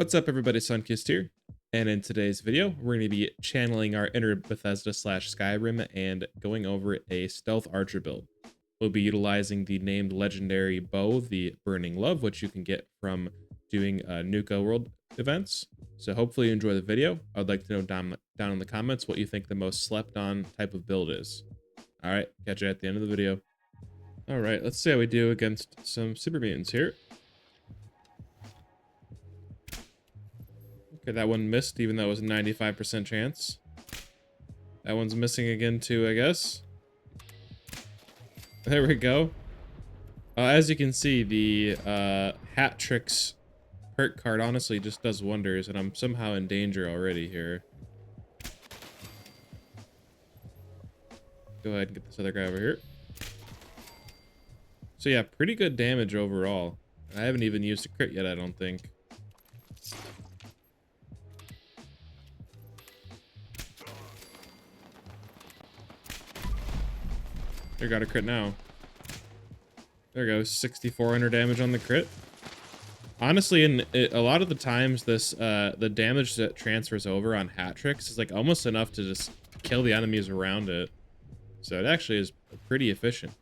What's up, everybody? Sunkissed here, and in today's video, we're going to be channeling our inner Bethesda slash Skyrim and going over a stealth archer build. We'll be utilizing the named legendary bow, the Burning Love, which you can get from doing Nuka World events. So hopefully you enjoy the video. I'd like to know down in the comments what you think the most slept on type of build is. All right, catch you at the end of the video. All right, let's see how we do against some super mutants here. Okay, that one missed, even though it was a 95% chance. That one's missing again too, I guess. There we go. As you can see, the Hat Tricks perk card honestly just does wonders, and I'm somehow in danger already here. Go ahead and get this other guy over here. So yeah, pretty good damage overall. I haven't even used a crit yet, I don't think. There, got a crit now. There goes 6,400 damage on the crit. Honestly, a lot of the times, this the damage that transfers over on hat tricks is like almost enough to just kill the enemies around it. So it actually is pretty efficient.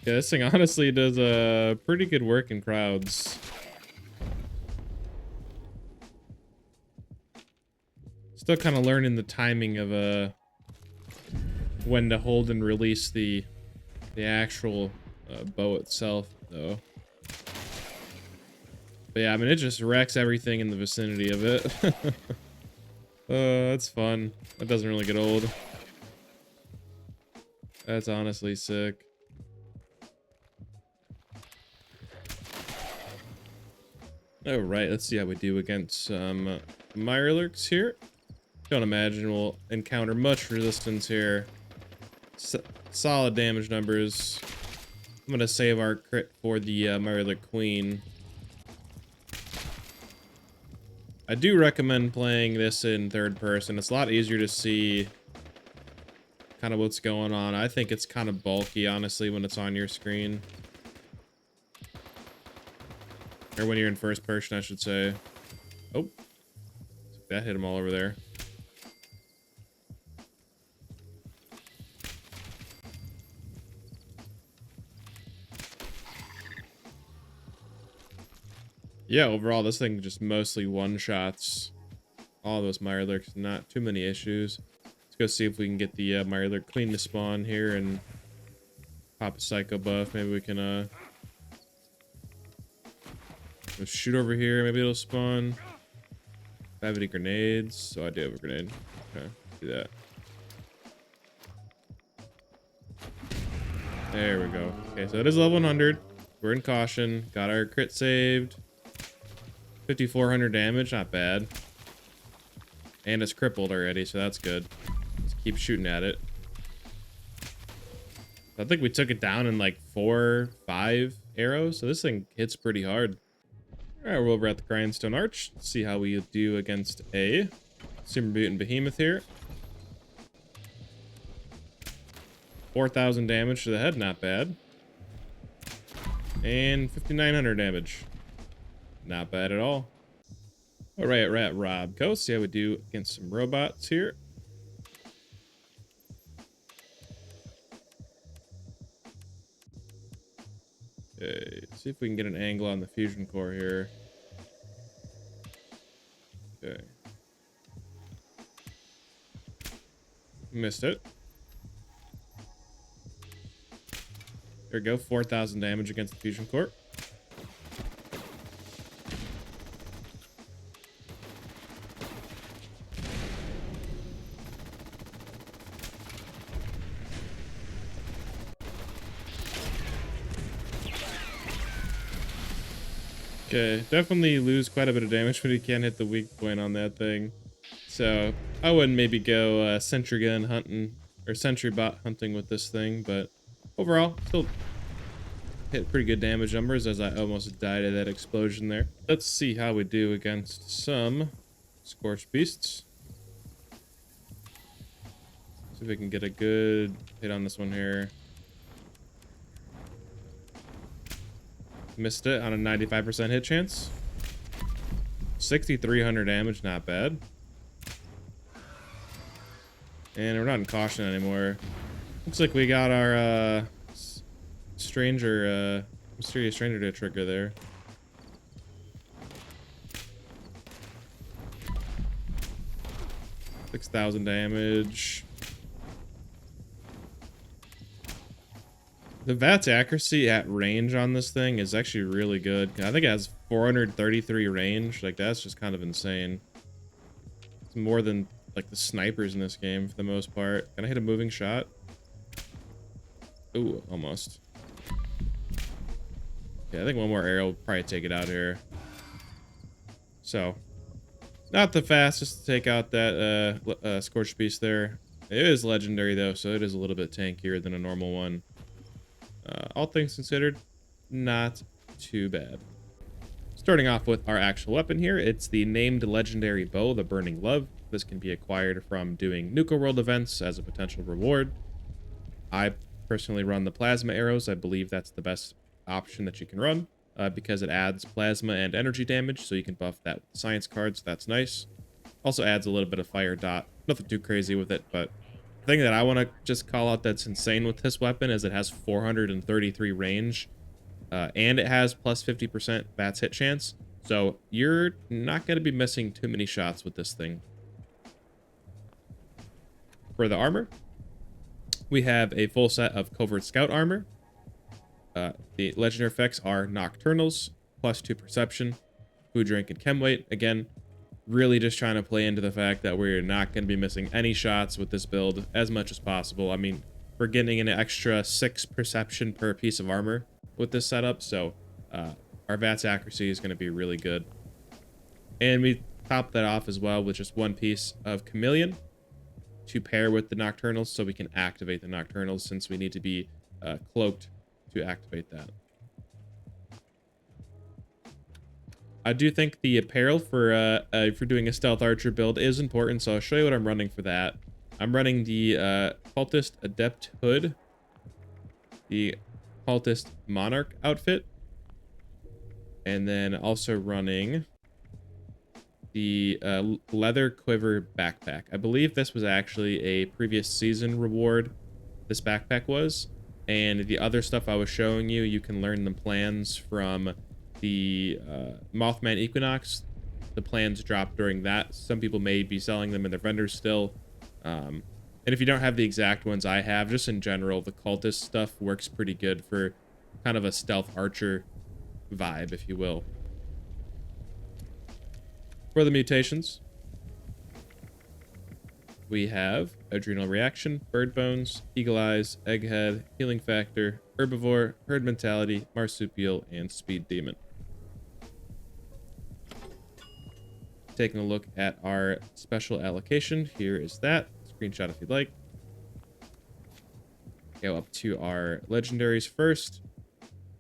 Yeah, this thing honestly does pretty good work in crowds. Still kind of learning the timing of when to hold and release the actual bow itself, though. But yeah, I mean, it just wrecks everything in the vicinity of it. That's fun. That doesn't really get old. That's honestly sick. All right, let's see how we do against some Mirelurks here. Don't imagine we'll encounter much resistance here. Solid damage numbers. I'm gonna save our crit for the Mirelurk Queen. I do recommend playing this in third person. It's a lot easier to see kind of what's going on. I think it's kind of bulky, honestly, when it's on your screen. Or when you're in first person, I should say. Oh, that hit him all over there. Yeah, overall, this thing just mostly one-shots all those Mirelurks. Not too many issues. Let's go see if we can get the Mirelurk Queen to spawn here and pop a Psycho buff. Maybe we can let's shoot over here. Maybe it'll spawn. Do I have any grenades? So I do have a grenade. Okay, do that. There we go. Okay, so it is level 100. We're in caution. Got our crit saved. 5,400 damage, not bad. And it's crippled already, so that's good. Let's keep shooting at it. I think we took it down in like 4, 5 arrows, so this thing hits pretty hard. All right, we're over at the Grindstone Arch. Let's see how we do against a Super Mutant Behemoth here. 4,000 damage to the head, not bad. And 5,900 damage. Not bad at all. All right, we're at Rob Coast. See how we do against some robots here. Okay, see if we can get an angle on the fusion core here. Okay. Missed it. There we go, 4,000 damage against the fusion core. Okay, definitely lose quite a bit of damage when you can't hit the weak point on that thing. So I wouldn't maybe go sentry gun hunting or sentry bot hunting with this thing, but overall still hit pretty good damage numbers as I almost died of that explosion there. Let's see how we do against some Scorched Beasts. See if we can get a good hit on this one here. Missed it on a 95% hit chance. 6,300 damage, not bad. And we're not in caution anymore. Looks like we got our mysterious stranger to trigger there. $6,000 damage. The VAT's accuracy at range on this thing is actually really good. I think it has 433 range. Like, that's just kind of insane. It's more than, like, the snipers in this game for the most part. Can I hit a moving shot? Ooh, almost. Yeah, I think one more arrow will probably take it out here. So, not the fastest to take out that Scorched Beast there. It is legendary, though, so it is a little bit tankier than a normal one. All things considered, not too bad. Starting off with our actual weapon here, it's the named legendary bow, the Burning Love. This can be acquired from doing Nuka World events as a potential reward. I personally run the plasma arrows. I believe that's the best option that you can run because it adds plasma and energy damage, so you can buff that with science cards. That's nice. Also adds a little bit of fire dot. Nothing too crazy with it, but the thing that I want to just call out that's insane with this weapon is it has 433 range, and it has plus 50% VATS hit chance. So you're not going to be missing too many shots with this thing. For the armor, we have a full set of Covert Scout armor. The legendary effects are Nocturnals, plus 2 perception, food, drink, and chem weight. Again, really just trying to play into the fact that we're not going to be missing any shots with this build as much as possible. I mean, we're getting an extra 6 perception per piece of armor with this setup, so our VATS accuracy is going to be really good. And we top that off as well with just 1 piece of Chameleon to pair with the Nocturnals, so we can activate the Nocturnals since we need to be cloaked to activate that. I do think the apparel for doing a stealth archer build is important, so I'll show you what I'm running for that. I'm running the Cultist Adept Hood, the Cultist Monarch outfit, and then also running the Leather Quiver backpack. I believe this was actually a previous season reward, this backpack was, and the other stuff I was showing you, you can learn the plans from the Mothman Equinox. The plans drop during that. Some people may be selling them in their vendors still. And if you don't have the exact ones I have, just in general, the cultist stuff works pretty good for kind of a stealth archer vibe, if you will. For the mutations, we have Adrenal Reaction, Bird Bones, Eagle Eyes, Egghead, Healing Factor, Herbivore, Herd Mentality, Marsupial, and Speed Demon. Taking a look at our special allocation, here is that. Screenshot if you'd like. Go up to our legendaries first.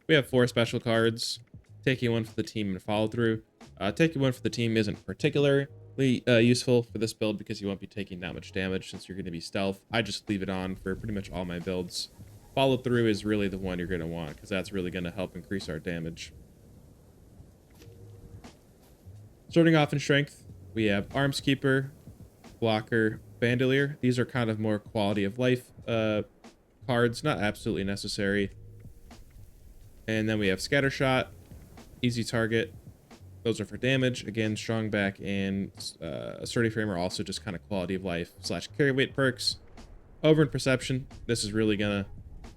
We have 4 special cards. Taking one for the team and follow through. Taking one for the team isn't particularly useful for this build because you won't be taking that much damage since you're going to be stealth. I just leave it on for pretty much all my builds. Follow through is really the one you're going to want because that's really going to help increase our damage. Starting off in strength, we have Armskeeper, Blocker, Bandolier. These are kind of more quality of life cards, not absolutely necessary. And then we have Scattershot, Easy Target. Those are for damage. Again, Strong Back and Sturdy Frame are also just kind of quality of life / carry weight perks. Over in Perception, this is really gonna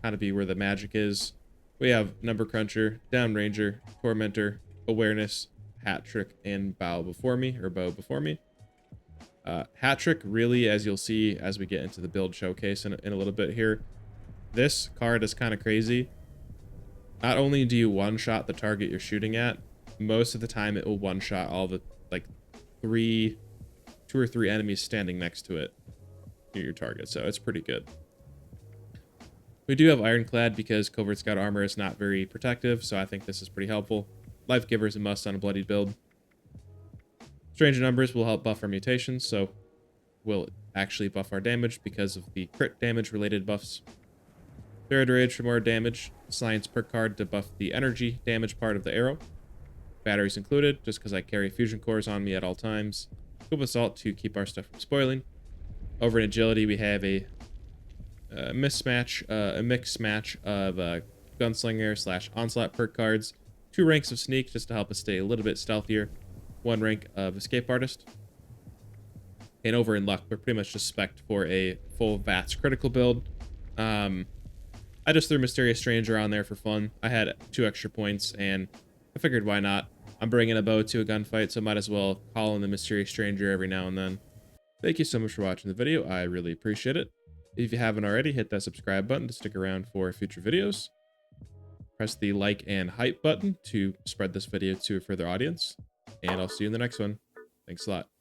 kind of be where the magic is. We have Number Cruncher, Down Ranger, Tormentor, Awareness, Hat Trick, and Bow Before Me. Hat Trick, really, as you'll see as we get into the build showcase in a little bit here, this card is kind of crazy. Not only do you one-shot the target you're shooting at, most of the time it will one-shot all the, like, 2 or 3 enemies standing next to it near your target, so it's pretty good. We do have Ironclad because Covert Scout armor is not very protective, so I think this is pretty helpful. Life Giver is a must on a bloodied build. Strange Numbers will help buff our mutations, so will actually buff our damage because of the crit damage related buffs. Third Rage for more damage. Science perk card to buff the energy damage part of the arrow. Batteries included, just because I carry fusion cores on me at all times. Scoop Assault to keep our stuff from spoiling. Over in Agility, we have a mixed match of Gunslinger slash Onslaught perk cards. 2 ranks of Sneak just to help us stay a little bit stealthier. 1 rank of Escape Artist. And over in Luck, we're pretty much just spec'd for a full VATS critical build. I just threw Mysterious Stranger on there for fun. I had 2 extra points, and I figured why not. I'm bringing a bow to a gunfight, so might as well call in the Mysterious Stranger every now and then. Thank you so much for watching the video. I really appreciate it. If you haven't already, hit that subscribe button to stick around for future videos. Press the like and hype button to spread this video to a further audience. And I'll see you in the next one. Thanks a lot.